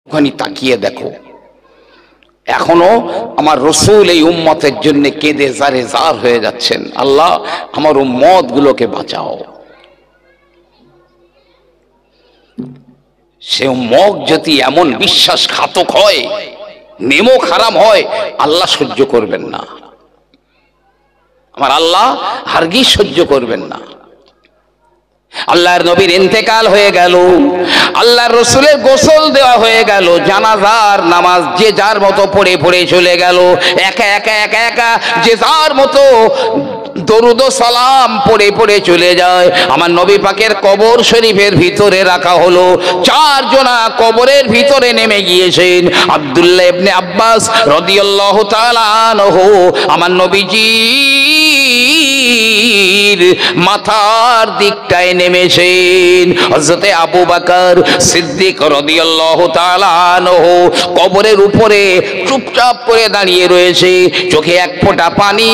ওখানে তাকিয়ে দেখো, এখনো আমার রসুল এই উম্মতের জন্য কেঁদে জারে জার হয়ে যাচ্ছেন, আল্লাহ আমার উম্মত গুলোকে বাঁচাও। সে উম্মত যদি এমন বিশ্বাসঘাতক হয়, নেমো খারাপ হয়, আল্লাহ সহ্য করবেন না, আমার আল্লাহ হারগিজ সহ্য করবেন না। আল্লাহর নবীর ইন্তেকাল হয়ে গেল, আল্লাহর রসুলের গোসল দেওয়া হয়ে গেল, জানাজার নামাজ যে যার মতো পড়ে পড়ে চলে গেল, একা একা একা একা যে যার মতো দরুদ ও সালাম পড়ে পড়ে চলে যায়। আমার নবী পাকের কবর শরীফের ভিতরে রাখা হলো, চারজনা কবরের ভিতরে নেমে গিয়েছেন। আব্দুল্লাহ ইবনে আব্বাস রাদিয়াল্লাহু তাআলা আনহু আমার নবীজির মাথার দিকটায় নেমেছেন। হযরতে আবু বকর সিদ্দিক রাদিয়াল্লাহু তাআলা আনহু কবরের উপরে চুপচাপ করে দাঁড়িয়ে রয়েছে, চোখে এক ফোঁটা পানি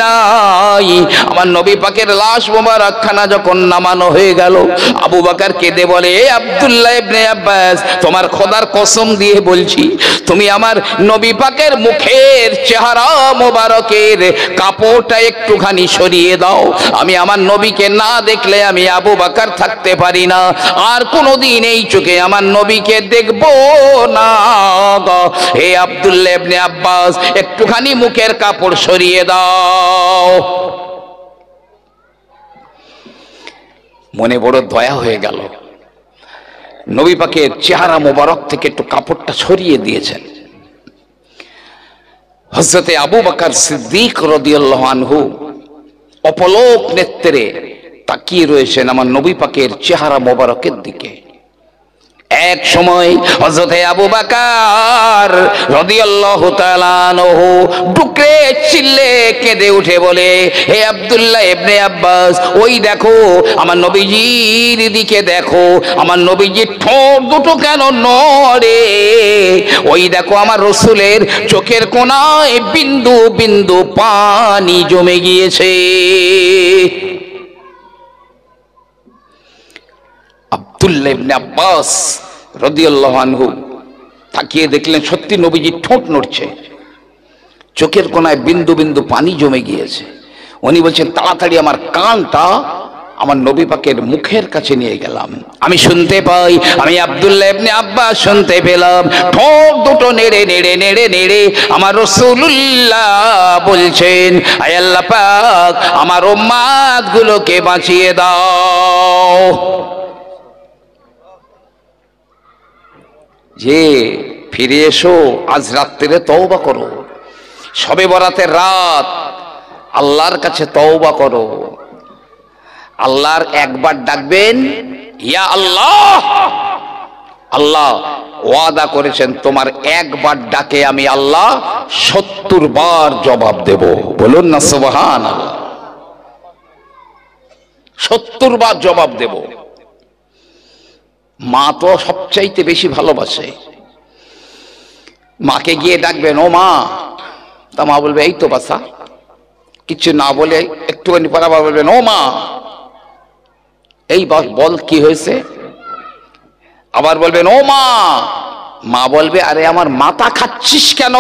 নাই। আমার নবী পাকের লাশ মোবারক খানা যখন নামানো হয়ে গেল, আবু বকর কেঁদে বলে, আব্দুল্লাহ ইবনে আব্বাস, তোমার খোদার কসম দিয়ে বলছি, তুমি আমার নবী পাকের মুখের চেহারা মোবারকের কাপড়টা একটুখানি সরিয়ে দাও, আমি আমার নবীকে না দেখলে আমি আবু বকর থাকতে পারি না, আর কোনোদিন এই চোখে আমার নবীকে দেখব না। হে আব্দুল্লাহ ইবনে আব্বাস, একটুখানি মুখের কাপড় সরিয়ে দাও। মনে বড় দয়া হয়ে গেল, নবী পাকের চেহারা মোবারক থেকে একটু কাপড়টা সরিয়ে দিয়েছেন। হযরতে আবু বকর সিদ্দিক রাদিয়াল্লাহু আনহু অপলক নেত্রে তাকিয়ে রয়েছেন আমার নবী পাকের চেহারা মোবারকের দিকে। এক সময় হযরতে আবু বকর রাদিয়াল্লাহু তাআলা আনহু বুকে চিল্লে কেঁদে উঠে বলে, হে আব্দুল্লাহ ইবনে আব্বাস, ওই দেখো আমার নবীজির দিকে দেখো, আমার নবীজির ঠোঁট দুটো কেন নড়ে, ওই দেখো আমার রসুলের চোখের কোণায় বিন্দু বিন্দু পানি জমে গিয়েছে। আব্দুল্লাহ ইবনে আব্বাস রাদিয়াল্লাহু আনহু তাকিয়ে দেখলেন সত্যি নবীজির ঠোঁট নড়ছে, চোখের কোণায় বিন্দু বিন্দু পানি জমে গিয়েছে। উনি বলছেন, তাড়াতাড়ি আমার কানটা আমার নবী পাকের মুখের কাছে নিয়ে গেলাম, আমি শুনতে পাই, আমি আব্দুল্লাহ ইবনে আব্বাস শুনতে পেলাম, ঠোঁট দুটো নেড়ে নেড়ে নেড়ে নেড়ে আমার রাসূলুল্লাহ বলছেন, আয় আল্লাহ পাক, আমার উম্মত গুলোকে বাঁচিয়ে দাও। যে ফিরে এসো, আজ রাত্রে তওবা করো, শবে বরাতের রাত, আল্লাহর কাছে তওবা করো। আল্লাহর একবার ডাকবেন, ইয়া আল্লাহ, আল্লাহ ওয়াদা করেছেন তোমার একবার ডাকে আমি আল্লাহ ৭০ বার জবাব দেব। বলুন না সুবহানাল্লাহ, ৭০ বার জবাব দেব। মা তো সবচাইতে বেশি ভালোবাসে, মাকে গিয়ে ডাকবেন, ও মা, তা মা বলবে, এই তো বাসা, কিছু না বলে একটুখানি পর আবার বলবেন, ও মা, এই বল কি হয়েছে, আবার বলবেন, ও মা, মা বলবে, আরে আমার মাথা খাচ্ছিস কেন,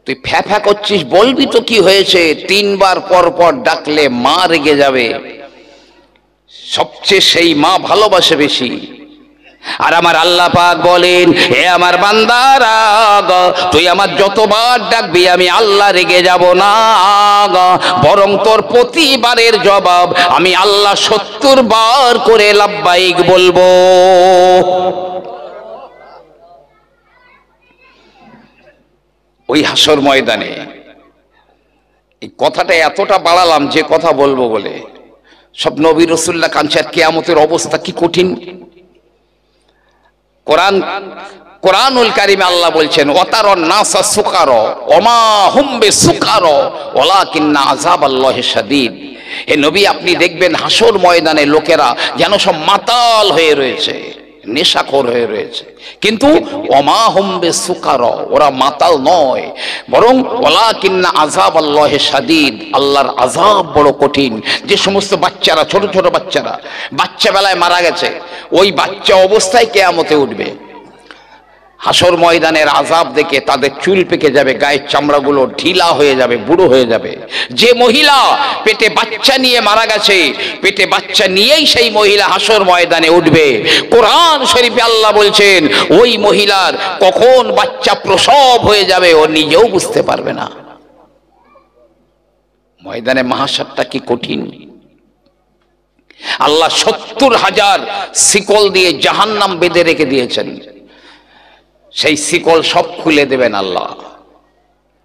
তুই ফ্যা ফ্যা করছিস, বলবি তো কি হয়েছে। ৩ বার পর পর ডাকলে মা রেগে যাবে, সবচেয়ে সেই মা ভালোবাসে বেশি। আর আমার আল্লাহ পাক বলেন, হে আমার বান্দারা, তুই আমার যতবার ডাকবি আমি আল্লাহ রেগে যাব না, বরং তোর প্রতিবারের জবাব আমি আল্লাহ ৭০ বার করে লাব্বাইক বলবো। ওই হাসর ময়দানে এই কথাটা এতটা বাড়ালাম যে কথা বলবো বলে, সব নবী রাসূলুল্লাহ কাঁদছে, কিয়ামতের অবস্থা কি কঠিন। কোরআনুল কারীমে আল্লাহ বলছেন, ওয়াতারান নাসা সুকারা ওমা হুম বিসুকারা ওয়ালাকিন্না আযাবাল্লাহি শাদীদ। হে নবী, আপনি দেখবেন হাসর ময়দানে লোকেরা যেন সব মাতাল হয়ে রয়েছে, নেশাখোর হয়ে রয়েছে, কিন্তু ওমা হুম বিসুকারা, ওরা মাতাল নয়, বরং ওয়ালাকিন্না আযাব আল্লাহি শাদীদ, আল্লাহর আযাব বড় কঠিন। যে সমস্ত বাচ্চারা, ছোট ছোট বাচ্চারা বাচ্চা বেলায় মারা গেছে, ওই বাচ্চা অবস্থায় কিয়ামতে উঠবে, হাসর ময়দানের আযাব দেখে তাদের চুল পেকে যাবে, গায়ের চামড়াগুলো ঢিলা হয়ে যাবে, বুড়ো হয়ে যাবে। যে মহিলা পেটে বাচ্চা নিয়ে মারা গেছে, পেটে বাচ্চা নিয়েই সেই মহিলা হাসর ময়দানে উঠবে। কোরআন শরীফে আল্লাহ বলছেন ওই মহিলার কখন বাচ্চা প্রসব হয়ে যাবে ও নিজেও বুঝতে পারবে না। ময়দানে মাহশারটা কি কঠিন। আল্লাহ ৭০,০০০ শিকল দিয়ে জাহান্নাম বেঁধে রেখে দিয়েছেন, সেই শিকল সব খুলে দেবেন আল্লাহ।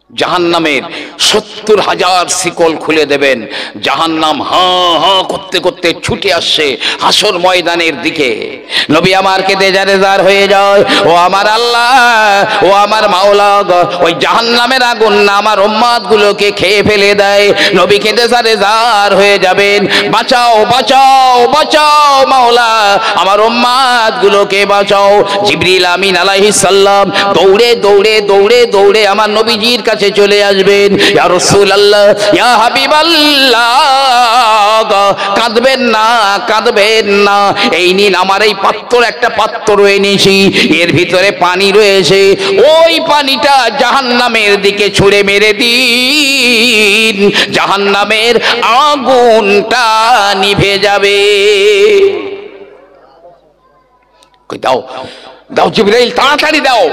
জাহান্নামের ৭০,০০০ শিকল খুলে দেবেন। জাহান্নাম হাঁ হাঁ করতে করতে ছুটে আসছে হাসর ময়দানের দিকে। নবী আমার কেঁদে জারেজার হয়ে যায়, ও আমার আল্লাহ, ও আমার মাওলা, ওই জাহান্নামের আগুন না আমার উম্মত গুলোকে খেয়ে ফেলে দেয়। নবী কেঁদে জারেজার হয়ে যাবেন, বাঁচাও বাঁচাও বাঁচাও মাওলা, আমার উম্মত গুলোকে বাঁচাও। জিবরিল আমিন আলাইহিস সালাম দৌড়ে দৌড়ে দৌড়ে দৌড়ে আমার নবীজির কাছে চলে আসবেন। ইয়া রাসূলুল্লাহ, ইয়া হাবিবাল্লাহ, কাঁদবেন না কাঁদবেন না, এই নিন আমার এই পাত্র, একটা পাত্র এনেছি, এর ভিতরে পানি রয়েছে, ওই পানিটা জাহান্নামের দিকে ছুঁড়ে মেরে দিন, জাহান্নামের আগুনটা নিভে যাবে। দাও দাও জিবরাইল, তাড়াতাড়ি দাও।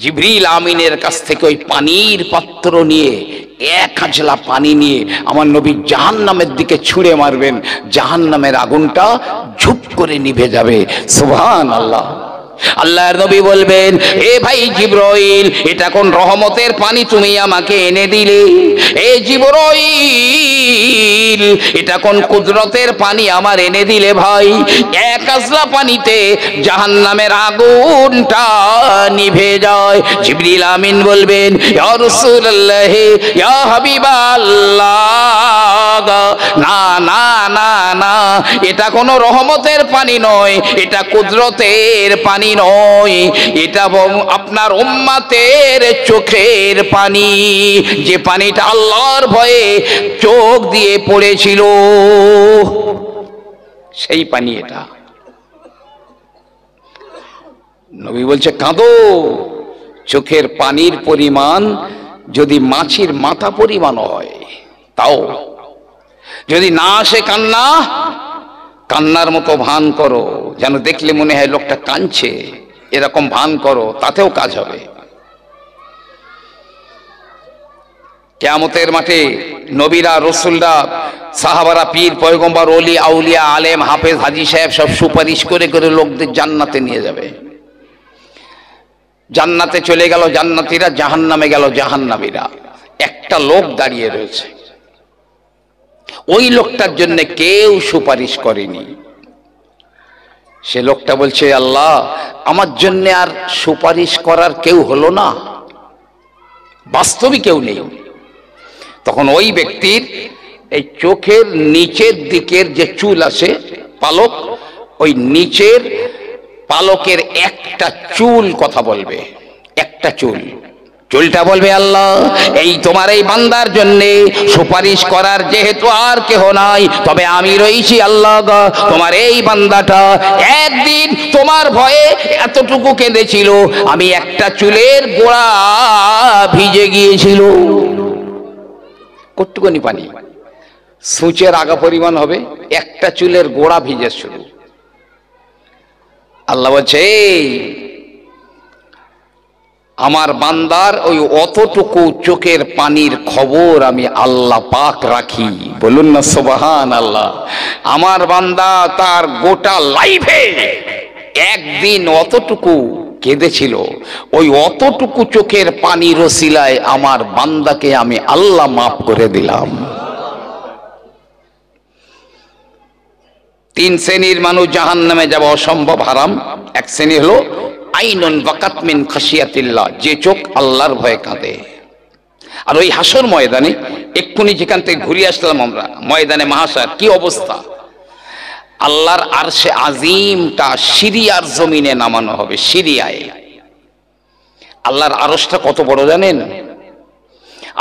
জিবরিল আমিনের কাছ থেকে ওই পানির পাত্র নিয়ে, এক হাজলা পানি নিয়ে আমার নবী জাহান্নামের দিকে ছুঁড়ে মারবেন, জাহান্নামের আগুনটা ঝুপ করে নিভে যাবে। সুবহানাল্লাহ। আল্লাহর নবী বলবেন, এ ভাই জিবরাইল, এটা কোন রহমতের পানি তুমি আমাকে এনে দিলে? এ জিবরাইল, এটা কোন কুদরতের পানি আমার এনে দিলে ভাই? এক আজলা পানিতে জাহান্নামের আগুনটা নিভে যায়। জিবরিল আমিন বলবেন, ইয়া রাসূলুল্লাহ, ইয়া হাবিবাল্লাহ, না না না না, এটা কোনো রহমতের পানি নয়, এটা কুদরতের পানি নয়, এটা আপনার উম্মতের চোখের পানি, যে পানিটা আল্লাহর ভয়ে চোখ দিয়ে পড়েছিল, সেই পানি এটা। নবী বলছে, কাঁদো। চোখের পানির পরিমাণ যদি মাছির মাথা পরিমাণ হয় তাও, যদি না আসে কান্না, কান্নার মতো ভান করো, যেন দেখলে মনে হয় লোকটা কাঁদছে, এরকম ভান করো, তাতেও কাজ হবে। কিয়ামতের মাঠে নবীরা, রসুলরা, সাহাবারা, পীর, পয়গম্বর, ওলি, আউলিয়া, আলেম, হাফেজ, হাজী সাহেব সব সুপারিশ করে করে লোকদের জান্নাতে নিয়ে যাবে। জান্নাতে চলে গেল জান্নাতীরা, জাহান্নামে গেল জাহান্নামীরা। একটা লোক দাঁড়িয়ে রয়েছে, ওই লোকটার জন্য কেউ সুপারিশ করেনি। সে লোকটা বলছে, আল্লাহ, আমার জন্য আর সুপারিশ করার কেউ হলো না, বাস্তবিক কেউ নেই। তখন ওই ব্যক্তির এই চোখের নিচের দিকের যে চুল আছে, পালক, ওই নিচের পালকের একটা চুল কথা বলবে, একটা চুল, চুলটা বলবে, আল্লাহ, এই তোমার এই বান্দার জন্য সুপারিশ করার যেহেতু আর কেহ নাই, তবে আমি রয়েছি আল্লাহ। তোমার এই বান্দাটা একদিন তোমার ভয়ে এতটুকু কেঁদেছিল, আমি একটা চুলের গোড়া ভিজে গিয়েছিল। কতটুকুনি পানি? সূচের আগা পরিমাণ হবে, একটা চুলের গোড়া ভিজে শুরু। আল্লাহ বলছে, আমার বান্দার ওই অতটুকু চোখের পানির খবর আমি আল্লাহ পাক রাখি। বলুন না সুবহানাল্লাহ। আমার বান্দা তার গোটা লাইফে একদিন অতটুকু কেঁদেছিল, ওই অতটুকু চোখের পানির ওসিলায় আমার বান্দাকে আমি আল্লাহ মাফ করে দিলাম। তিন শ্রেণীর মানুষ জাহান্নামে যাওয়া অসম্ভব হারাম। এক শ্রেণী হলো আইনুন বাকাত মিন খাশিয়াতিল্লাহ, যে চোখ আল্লাহর ভয়ে কাঁদে। আর ওই হাসর ময়দানে, এক্ষুনি যেখান থেকে ঘুরে আসলাম আমরা, ময়দানে মাহশার কি অবস্থা! আল্লাহর আরশে আজিমটা সিরিয়ার জমিনে নামানো হবে। সিরিয়ায় আল্লাহর আরশটা কত বড় জানেন?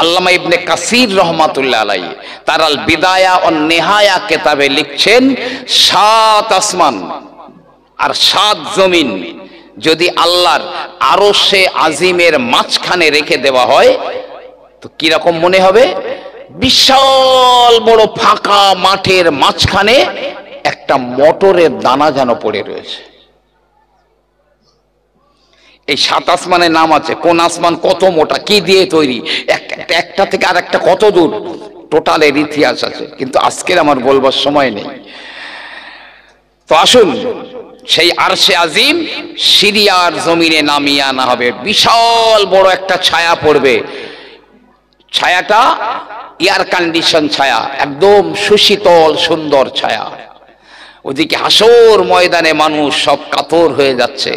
আল্লামা ইবনে কাসির রহমাতুল্লাহ আলাইহি তার আল বিদায়া ও নেহায়া কিতাবে লিখছেন, 7 আসমান আর 7 জমিন যদি আল্লাহর আরশে আজিমের মাঝখানে রেখে দেওয়া হয় তো কি রকম মনে হবে? বিশাল বড় ফাঁকা মাঠের মাঝখানে একটা মটরের দানা যেন পড়ে রয়েছে। এই 7 আসমানের নাম আছে। কোন আসমান কত মোটা, কি দিয়ে তৈরি, একটা থেকে আর একটা কত দূর, টোটালের ইতিহাস আছে, কিন্তু আজকের আমার বলবার সময় নেই। তো আসুন, সেই আরশে আজিম সিরিয়ার জমিনে নামিয়ে আনা হবে। বিশাল বড় একটা ছায়া পড়বে। ছায়াটা এয়ার কন্ডিশন ছায়া, একদম সুশীতল সুন্দর ছায়া। ওদিকে হাসর ময়দানে মানুষ সব কাতর হয়ে যাচ্ছে।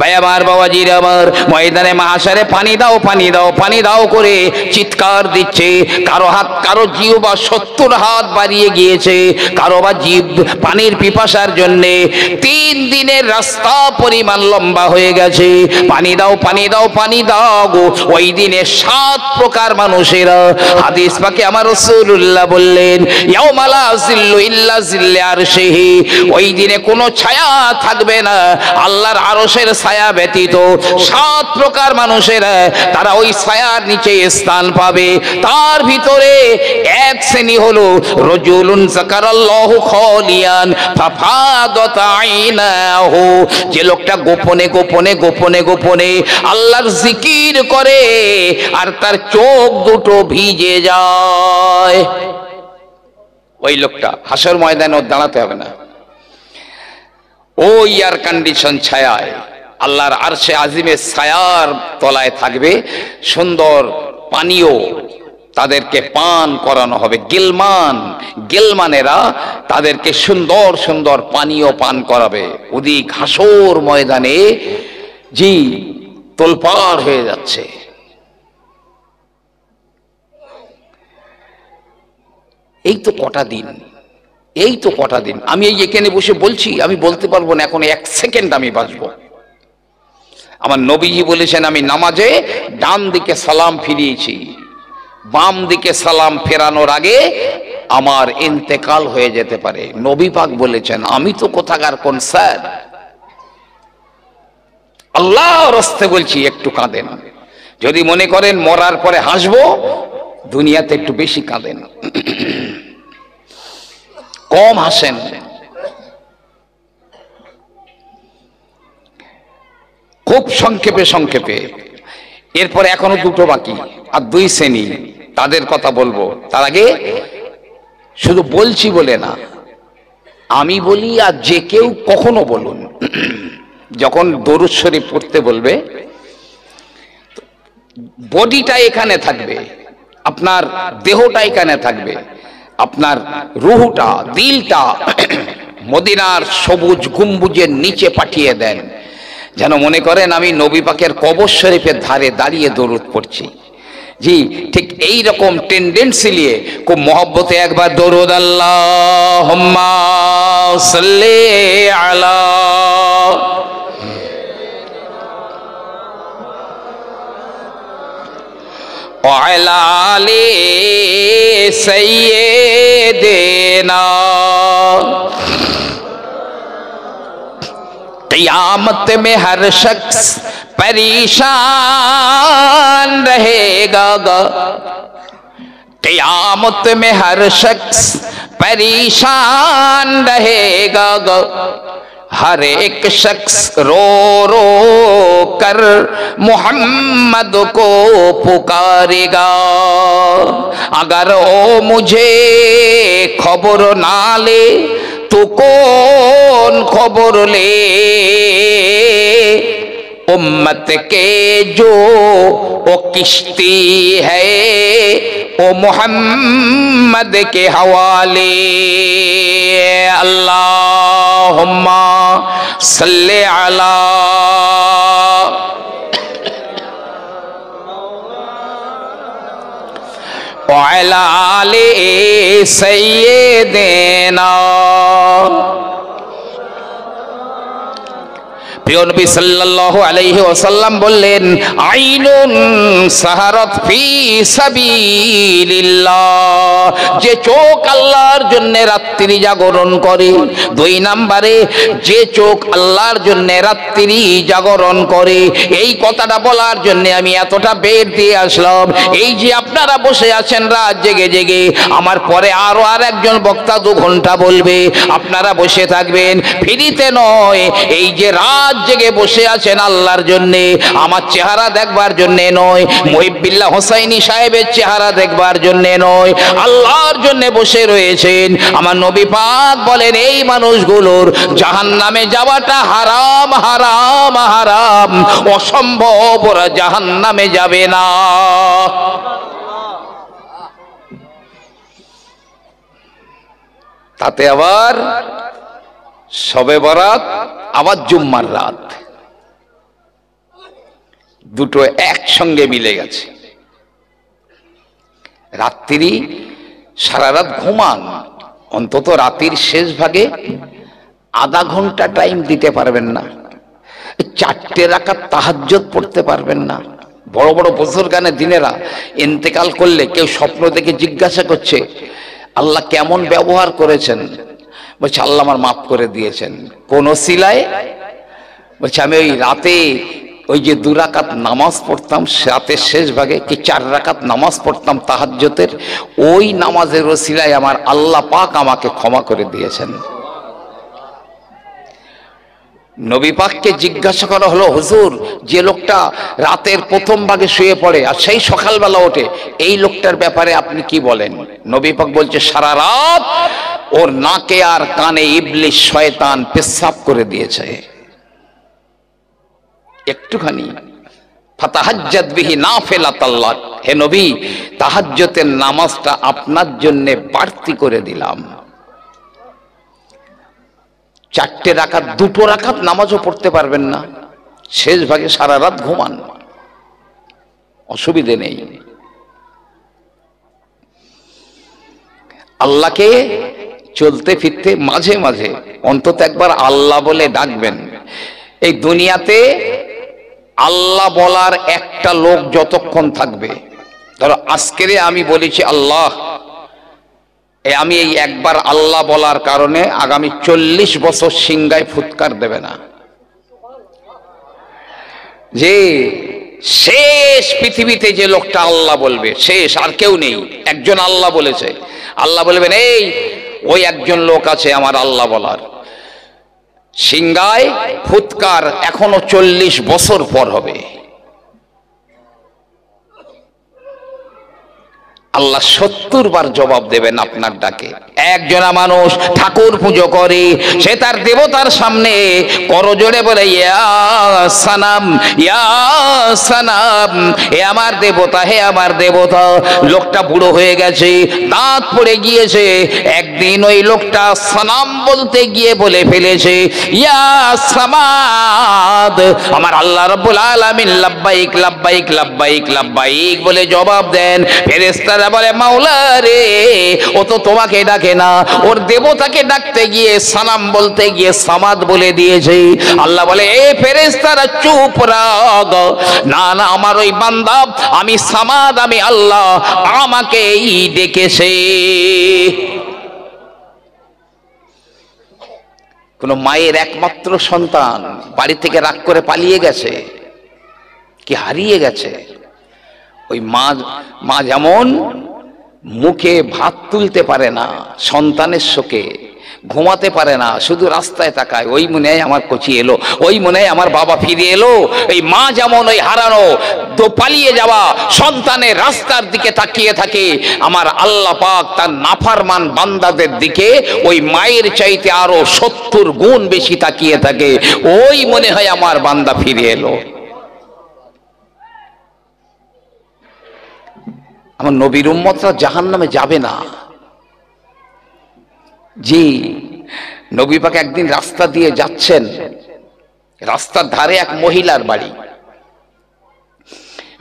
ভাই আমার, বাবাজির আমার, ময়দানে মাহাশারে পানি দাও পানি দাও পানি দাও করে চিৎকার দিচ্ছে। কারো হাত, কারো জিহ্বা 70 হাত বাড়িয়ে গিয়েছে, কারো বা জিভ পানির পিপাসার জন্যে 3 দিনের রাস্তা পরিমাণ লম্বা হয়ে গেছে। পানি দাও পানি দাও পানি দাও গো। ওই দিনে 7 প্রকার মানুষেরা, হাদিস পাকে আমার রাসূলুল্লাহ বললেন, ইয়াউমা লা জিল্লু ইল্লা জিল্লে আরশিহি, ওই দিনে কোনো ছায়া থাকবে না আল্লাহর আরশের ছায়া ব্যতীত। 7 প্রকার মানুষেরা তারা ওই ছায়ার নিচে স্থান পাবে। তার ভিতরে এক শ্রেণী হলো রাজুলুন যাকারাল্লাহু খালিয়ান ফাফাদাত আইনাহু, যে লোকটা গোপনে গোপনে গোপনে গোপনে আল্লাহর জিকির করে আর তার চোখ দুটো ভিজে যায়। ওই লোকটা হাসর ময়দানে দাঁড়াতে হবে না। ওই এয়ার কন্ডিশন ছায়ায় আল্লাহর আরশে আজিমের ছায়ার তলায় থাকবে। সুন্দর পানীয় তাদেরকে পান করানো হবে। গিলমানেরা তাদেরকে সুন্দর সুন্দর পানীয় পান করাবে। ওদিক হাসর ময়দানে জি তোলপাড় হয়ে যাচ্ছে। এই তো কটা দিন আমি এই এখানে বসে বলছি, আমি বলতে পারবো না এখন 1 সেকেন্ড আমি বাঁচবো। আমার নবীজি বলেছেন, আমি নামাজে ডান দিকে সালাম ফিরিয়েছি, বাম দিকে সালাম ফেরানোর আগে আমার ইন্তেকাল হয়ে যেতে পারে। নবী পাক বলেছেন, আমি তো কোথাকার কোন স্যার, আল্লাহর রাস্তায় বলছি, একটু কাঁদেন। যদি মনে করেন মরার পরে হাসবো, দুনিয়াতে একটু বেশি কাঁদেন, কম হাসেন। খুব সংক্ষেপে এরপরে এখনো 2টো বাকি, আর 2 শ্রেণী, তাদের কথা বলবো। তার আগে শুধু বলছি বলে না, আমি বলি আর যে কেউ কখনো বলুন, যখন দরুদ শরীফ পড়তে বলবে, বডিটা এখানে থাকবে, আপনার দেহটা এখানে থাকবে, আপনার রুহটা, দিলটা মদিনার সবুজ গম্বুজের নিচে পাঠিয়ে দেন, যেন মনে করেন আমি নবী পাকের কবর শরীফের ধারে দাঁড়িয়ে দরুদ পড়ছি। জি, ঠিক এই রকম টেন্ডেন্সি নিয়ে খুব মহব্বতে একবার দরুদ আল্লাহুম্মা সাল্লি আলা ওয়ালা আলি সাইয়্যিদিনা। क़यामत में हर शख्स परेशान रहेगा, क़यामत में हर शख्स परेशान रहेगा, हर एक शख्स रो रो कर मोहम्मद को पुकारेगा। अगर ओ मुझे खबर ना ले तो कौन खबर ले, उम्मत के जो वो किश्ती है वो मोहम्मद के हवाले। अल्लाहुम्मा सल्ले अला ওয়ালা আলি সাইয়্যিদিনা। প্রিয় নবী সাল্লাল্লাহু আলাইহি ওয়াসাল্লাম বললেন, আইনুন সাহারাত ফি সাবিলিল্লাহ, যে চোখ আল্লাহর জন্য রাত্রি জাগরণ করে। দুই নম্বরে, যে চোখ আল্লাহর জন্য রাত্রি জাগরণ করে। এই কথাটা বলার জন্য আমি এতটা বের দিয়ে আসলাম। এই যে আপনারা বসে আছেন রাত জেগে জেগে, আমার পরে আরো একজন বক্তা 2 ঘন্টা বলবে, আপনারা বসে থাকবেন ফ্রিতে নয়। এই যে রাত জেগে বসে আছেন আল্লাহর জন্য, আমার চেহারা দেখবার জন্য নয়, মুহিব্বিল্লাহ হোসাইনি সাহেবের চেহারা দেখবার জন্য নয়, আল্লাহর জন্য বসে রয়েছেন। আমার নবী পাক বলেন, এই মানুষগুলোর জাহান্নামে যাওয়াটা হারাম হারাম হারাম, অসম্ভব, ওরা জাহান্নামে যাবে না। তাতে আবার শবে বরাত, আবার জুম্মার রাত, দুটো একসঙ্গে মিলে গেছে। রাত্রি সারা রাত ঘুমান, অন্তত রাতের শেষ ভাগে আধা ঘন্টা টাইম দিতে পারবেন না, 4 রাকাত তাহাজ্জুদ পড়তে পারবেন না। বড় বড় বুজুর্গানে দিনেরা ইন্তেকাল করলে কেউ স্বপ্ন দেখে জিজ্ঞাসা করছে, আল্লাহ কেমন ব্যবহার করেছেন? বলছে, আল্লাহ আমার মাফ করে দিয়েছেন। কোন ওসিলায়? বলছে, আমি ওই রাতে ওই যে 2 রাকাত নামাজ পড়তাম রাতের শেষ ভাগে, কি 4 রাকাত নামাজ পড়তাম তাহাজ্জুদের, ওই নামাজের ওসিলায় আমার আল্লাহ পাক আমাকে ক্ষমা করে দিয়েছেন। নবী পাককে জিজ্ঞাসা করা হলো, হুজুর, যে লোকটা রাতের প্রথম ভাগে শুয়ে পড়ে আর সেই সকালবেলা ওঠে, এই লোকটার ব্যাপারে আপনি কি বলেন? নবী পাক বলছে, সারা রাত ওর নাকে আর কানে ইবলিস শয়তান পেশাব করে দিয়েছে। একটুখানি ফাতাহাজ্জাত বিহি নাফিলাতাল্লাহ, হে নবী, তাহাজ্জুদের নামাজটা আপনার জন্য বাড়তি করে দিলাম। 4 রাকাত, 2 রাকাত নামাজও পড়তে পারবেন না, শেষ ভাগে সারা রাত ঘুমান, অসুবিধে নেই। আল্লাহকে চলতে ফিরতে মাঝে মাঝে অন্তত একবার আল্লাহ বলে ডাকবেন। এই দুনিয়াতে আল্লাহ বলার একটা লোক যতক্ষণ থাকবে, ধরো আজকের আমি বলেছি আল্লাহ, আমি এই একবার আল্লাহ বলার কারণে আগামী 40 বছর সিংহায় ফুৎকার দেবে না। যে শেষ পৃথিবীতে যে লোকটা আল্লাহ বলবে, শেষ, আর কেউ নেই, একজন আল্লাহ বলেছে, আল্লাহ বলবেন, এই ওই একজন লোক আছে আমার আল্লাহ বলার, সিংহায় ফুৎকার এখনো 40 বছর পর হবে। আল্লাহ 70 বার জবাব দেবেন আপনার ডাকে। একজনা মানুষ ঠাকুর পুজো করে, সে তার দেবতার সামনে করজোড়ে বলে, ইয়া সানাম, ইয়া সানাম, হে আমার দেবতা, হে আমার দেবতা। লোকটা বুড়ো হয়ে গেছে, দাঁত পড়ে গিয়েছে, একদিন ওই লোকটা সানাম বলতে গিয়ে বলে ফেলেছে, ইয়া সামাদ, আমার আল্লাহ রাব্বুল আলামিন লাব্বাইক লাব্বাইক লাব্বাইক লাব্বাইক বলে জবাব দেন। ফেরেশতারা বলে, মাওলা রে, ও তো তোমাকে ডাকে না, ওর দেবতাকে ডাকতে গিয়ে সালাম বলতে গিয়ে সামাদ বলে দিয়েছে। আল্লাহ বলে, এ ফেরেশতারা চুপ রাগ, না না, আমার ওই বান্দা, আমি সামাদ, আমি আল্লাহ, আমাকেই ডেকেছে। কোন মায়ের একমাত্র সন্তান বাড়ি থেকে রাগ করে পালিয়ে গেছে কি হারিয়ে গেছে, ওই মা যেমন মুখে ভাত তুলতে পারে না সন্তানের শোকে, ঘুমাতে পারে না, শুধু রাস্তায় তাকায়, ওই মনে হয় আমার কচি এলো, ওই মনে হয় আমার বাবা ফিরে এলো। এই মা যেমন ওই হারানো তো পালিয়ে যাওয়া সন্তানের রাস্তার দিকে তাকিয়ে থাকে, আমার আল্লাহ পাক তার নাফরমান বান্দাদের দিকে ওই মায়ের চাইতে আরো 70 গুণ বেশি তাকিয়ে থাকে, ওই মনে হয় আমার বান্দা ফিরে এলো। আমার নবীর উম্মতরা জাহান্নামে যাবে না। জি, নবী পাক একদিন রাস্তা দিয়ে যাচ্ছেন, রাস্তার ধারে এক মহিলার বাড়ি,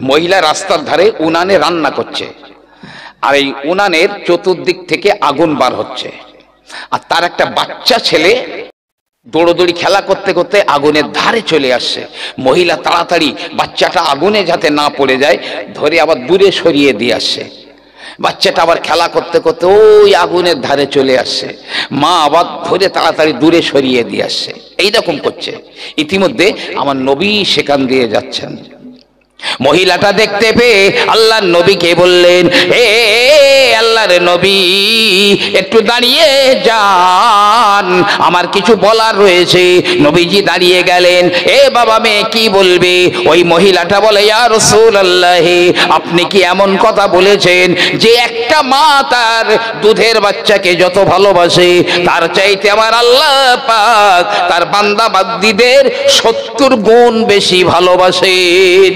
মহিলা রাস্তার ধারে উনানে রান্না করছে, আর এই উনানের চতুর্দিক থেকে আগুন বার হচ্ছে, আর তার একটা বাচ্চা ছেলে দৌড়দৌড়ি খেলা করতে করতে আগুনের ধারে চলে আসছে। মহিলা তাড়াতাড়ি বাচ্চাটা আগুনে যাতে না পড়ে যায় ধরে আবার দূরে সরিয়ে দিয়ে আসছে। বাচ্চাটা আবার খেলা করতে করতে ওই আগুনের ধারে চলে আসছে, মা আবার ধরে তাড়াতাড়ি দূরে সরিয়ে দিয়ে আসছে। এইরকম করছে। ইতিমধ্যে আমার নবী সেখান দিয়ে যাচ্ছেন। মহিলাটা দেখতে পেয়ে আল্লাহর নবীকে বললেন, হে আল্লাহর নবী, একটু দাঁড়িয়ে যান, আমার কিছু বলার রয়েছে। নবীজি দাঁড়িয়ে গেলেন। এ বাবা মেয়ে কি বলবে? ওই মহিলাটা বলে, ইয়া রাসূলুল্লাহ, আপনি কি এমন কথা বলেছেন যে একটা মা তার দুধের বাচ্চাকে যত ভালোবাসে তার চাইতে আমার আল্লাহ পাক তার বান্দা বান্দীদের 70 গুণ বেশি ভালোবাসেন?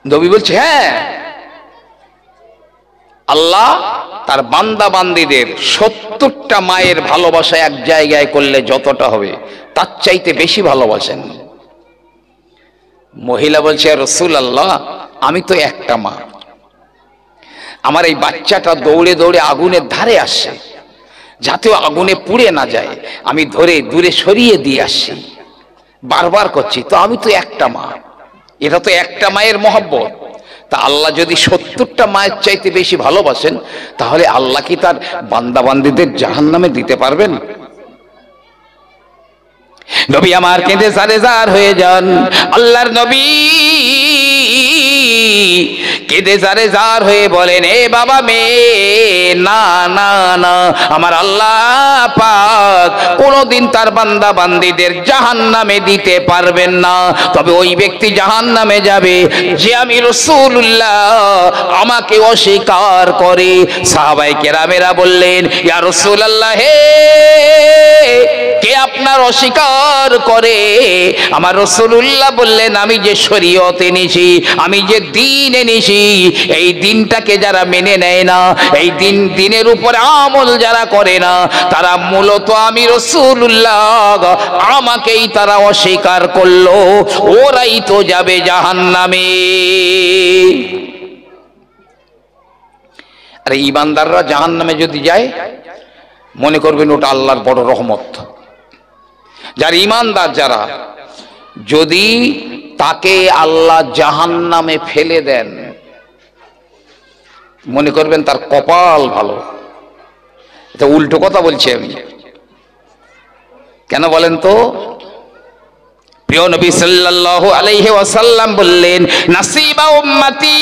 নবী বলছে, হ্যাঁ, আল্লাহ তার বান্দা বান্দীদের 70টা মায়ের ভালোবাসা এক জায়গায় করলে যতটা হবে তার চাইতে বেশি ভালোবাসেন। মহিলা বলছে, রাসূলুল্লাহ, আমি তো একটা মা, আমার এই বাচ্চাটা দৌড়ে দৌড়ে আগুনের ধারে আসছে, যাতে আগুনে পুড়ে না যায় আমি ধরে দূরে সরিয়ে দিয়ে আসছি, বারবার করছি, তো আমি তো একটা মা, এটা তো একটা মায়ের মহব্বত। তা আল্লাহ যদি 70টা মায়ের চাইতে বেশি ভালোবাসেন তাহলে আল্লাহ কি তার বান্দা বান্দীদের জাহান্নামে দিতে পারবেন? নবী আমার কেঁদে সারেজার হয়ে যান। আল্লাহর নবী কেঁদে সারেজার হয়ে বলেন, এ বাবা মেয়ে, না না না, আমার আল্লাহ পাক কোনোদিন তার বান্দা বান্দীদের জাহান্নামে দিতে পারবেন না। তবে ওই ব্যক্তি জাহান্নামে যাবে যে আমি রাসূলুল্লাহ আমাকে অস্বীকার করে। সাহাবায়ে কেরামেরা বললেন, ইয়া রাসূলুল্লাহ, হে কে আপনার অস্বীকার করে? আমার রাসূলুল্লাহ বললেন, আমি যে শরীয়ত এনেছি, আমি যে দ্বীন এনেছি, এই দ্বীনটাকে যারা মেনে নেয় না, এই দ্বীনের উপরে আমল যারা করে না, তারা মূলত আমি রাসূলুল্লাহ আমাকেই তারা অস্বীকার করলো, ওরাই তো যাবে জাহান্নামে। আরে ঈমানদাররা জাহান্নামে যদি যায় মনে করবেন ওটা আল্লাহর বড় রহমত। যার ঈমানদার যারা, যদি তাকে আল্লাহ জাহান্নামে ফেলে দেন মনে করবেন তার কপাল ভালো। এটা উল্টো কথা বলছি আমি, কেন বলেন তো? প্রিয় নবী সাল্লাল্লাহু আলাইহি ওয়াসাল্লাম বললেন, নাসিবা উম্মতি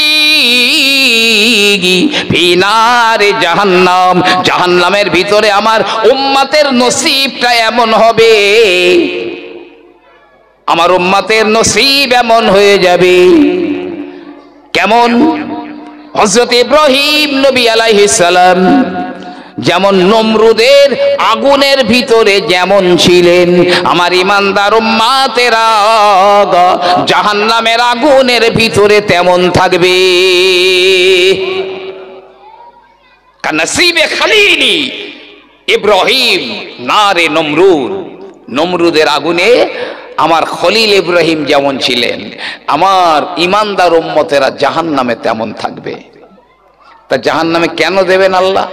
ফি নারে জাহান্নাম, জাহান্নামের ভিতরে আমার উম্মতের নসিবটা এমন হবে, আমার উম্মতের নসিব এমন হয়ে যাবে। কেমন? হযরত ইব্রাহিম নবী আলাইহিস সালাম যেমন নমরুদের আগুনের ভিতরে যেমন ছিলেন, আমার ঈমানদার উম্মতেরা জাহান্নামের আগুনের ভিতরে তেমন থাকবে। কানসিবে খলিলি ইব্রাহিম নারে নমরুদ, নমরুদের আগুনে আমার খলিল ইব্রাহিম যেমন ছিলেন, আমার ঈমানদার উম্মতেরা জাহান্নামে তেমন থাকবে। তা জাহান্নামে কেন দেবেন আল্লাহ?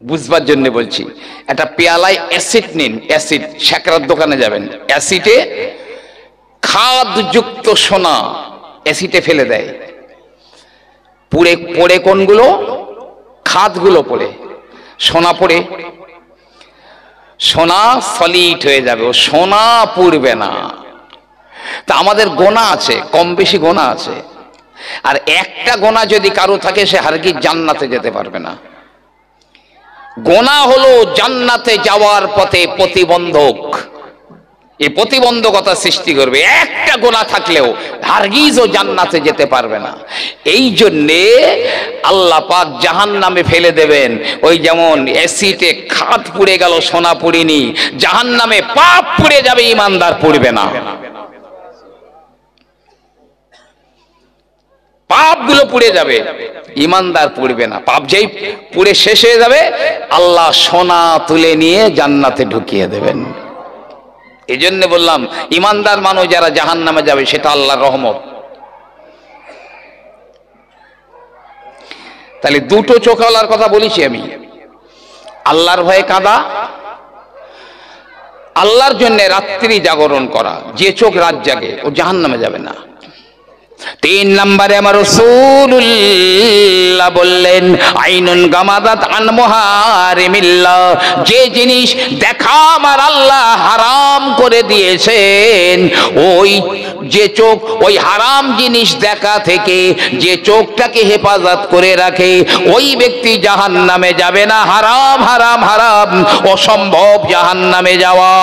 বুঝবার জন্য বলছি। একটা পেয়ালায় অ্যাসিড নিন, অ্যাসিড, সেকরার দোকানে যাবেন, অ্যাসিডে খাদযুক্ত সোনা অ্যাসিডে ফেলে দেয়, পুড়ে পড়ে কোনগুলো? খাদগুলো পড়ে, সোনা পড়ে, সোনা সলিড হয়ে যাবে, ও সোনা পুড়বে না। তা আমাদের গোনা আছে, কম বেশি গোনা আছে, আর একটা গোনা যদি কারো থাকে সে হারগিজ জান্নাতে যেতে পারবে না। গোনা হলো জান্নাতে যাওয়ার পথে প্রতিবন্ধক, এই প্রতিবন্ধকতা সৃষ্টি করবে। একটা গোনা থাকলেও হারগিজও জান্নাতে যেতে পারবে না। এই জন্যে আল্লাহ পাক জাহান্নামে ফেলে দেবেন। ওই যেমন অ্যাসিডে খাদ পুড়ে গেল, সোনা পুড়িনি, জাহান্নামে পাপ পুড়ে যাবে, ঈমানদার পুড়বে না। পাপগুলো পুড়ে যাবে, ঈমানদার পুড়বে না। পাপ যেই পুড়ে শেষ হয়ে যাবে আল্লাহ সোনা তুলে নিয়ে জান্নাতে ঢুকিয়ে দেবেন। এই জন্য বললাম ঈমানদার মানুষ যারা জাহান্নামে যাবে সেটা আল্লাহর রহমত। তাহলে দুটো চোখওয়ালার কথা বলেছি আমি। আল্লাহর ভয়ে কাঁদা, আল্লাহর জন্য রাত্রি জাগরণ করা। যে চোখ রাত জাগে ও জাহান্নামে যাবে না। 3 নম্বরে আমার রাসূলুল্লাহ বললেন, আইনুন গামাদাত আন মুহারিমিল্লাহ, যে জিনিস দেখা আমার আল্লাহ হারাম করে দিয়েছেন, ওই যে চোখ ওই হারাম জিনিস দেখা থেকে যে চোখটাকে হেফাজত করে রাখে, ওই ব্যক্তি জাহান্নামে যাবে না। হারাম হারাম হারাম, অসম্ভব জাহান্নামে যাওয়া।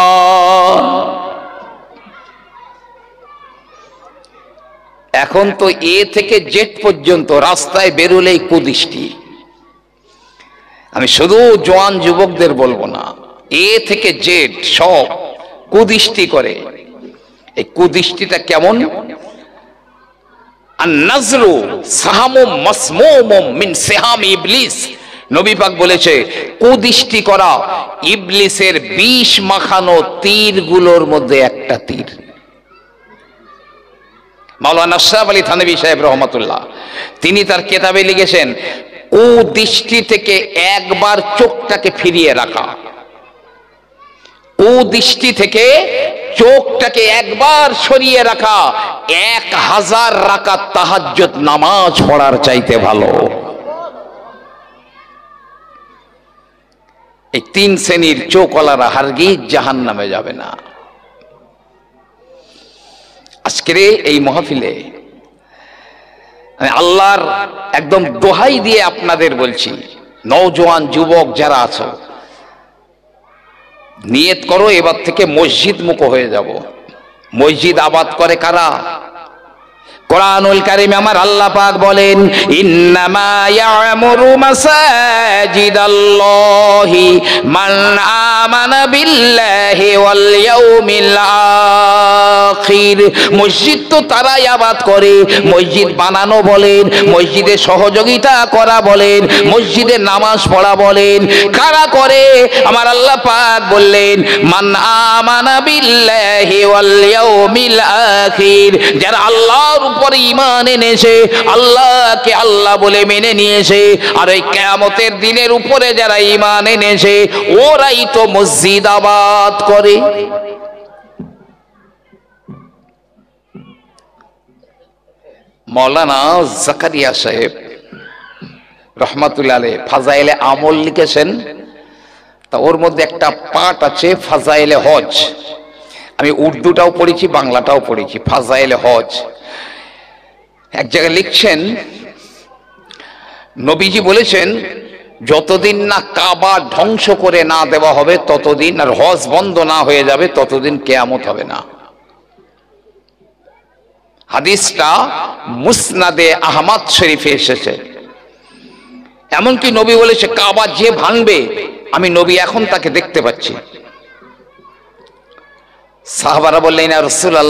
এখন তো এ থেকে জেড পর্যন্ত রাস্তায় বেরোলেই কুদৃষ্টি। আমি শুধু জওয়ান যুবকদের বলবো না, এ থেকে জেড সব কুদৃষ্টি করে। এই কুদৃষ্টিটা কেমন? আন-নাজরু সাহামুম মাসমুমুম মিন সিহাম ইবলিস। নবী পাক বলেছে, কুদৃষ্টি করা ইবলিসের বিষ মাখানো তীরগুলোর মধ্যে একটা তীর। মাওলানা আশরাফ আলী থানভী সাহেব রহমাতুল্লাহ তিনি তার কেতাবে লিখেছেন, কুদৃষ্টি থেকে একবার চোখটাকে ফিরিয়ে রাখা, কুদৃষ্টি থেকে চোখটাকে একবার সরিয়ে রাখা 1000 রাকাত তাহাজ্জুদ নামাজ পড়ার চাইতে ভালো। এই 3 শ্রেণীর চোখওয়ালারা হারগিজ জাহান্নামে যাবে না। আজকের এই মাহফিলে আমি আল্লাহর একদম দোহাই দিয়ে আপনাদের বলছি, নওজোয়ান যুবক যারা আছো, নিয়ত করো এবার থেকে মসজিদ মুখ হয়ে যাব। মসজিদ আবাদ করে কারা? কোরআনুল কারীমে আমার আল্লাহ পাক বলেন, ইন্নামা ইয়ামুরু মাসাজিদাল্লাহি মান আমানা বিল্লাহি ওয়াল ইয়াউমিল আখির। মসজিদ তো তারাই আবাদ করে, মসজিদ বানানো বলেন, মসজিদে সহযোগিতা করা বলেন, মসজিদে নামাজ পড়া বলেন, কারা করে? আমার আল্লাহ পাক বললেন, মান আমানা বিল্লাহি ওয়াল ইয়াউমিল আখির, যারা আল্লাহর উপর ঈমান এনেছে, আল্লাহকে আল্লাহ বলে মেনে নিয়েছে, আর ওই কিয়ামতের দিনের উপরে যারা ঈমান এনেছে, ওরাই তো মসজিদ আবাদ করে। মাওলানা জাকারিয়া সাহেব রহমাতুল্লাহ আলাইহি ফাজাইলে আমল লিখেছেন, তা ওর মধ্যে একটা পাঠ আছে ফাজাইলে হজ। আমি উর্দুটাও পড়েছি, বাংলাটাও পড়েছি। ফাজাইলে হজ এক জায়গায় লিখছেন, নবীজি বলেছেন, যতদিন না কাবা ধ্বংস করে না দেওয়া হবে ততদিন, আর হজ বন্ধ না হয়ে যাবে ততদিন কিয়ামত হবে না। হাদিসটা মুসনাদে আহমদ শরীফে এসেছে। এমনকি নবী বলেছে, কাবা যে ভাঙবে আমি নবী এখন তাকে দেখতে পাচ্ছি। সাহাবারা বললেন, ইয়া রাসূলুল্লাহ,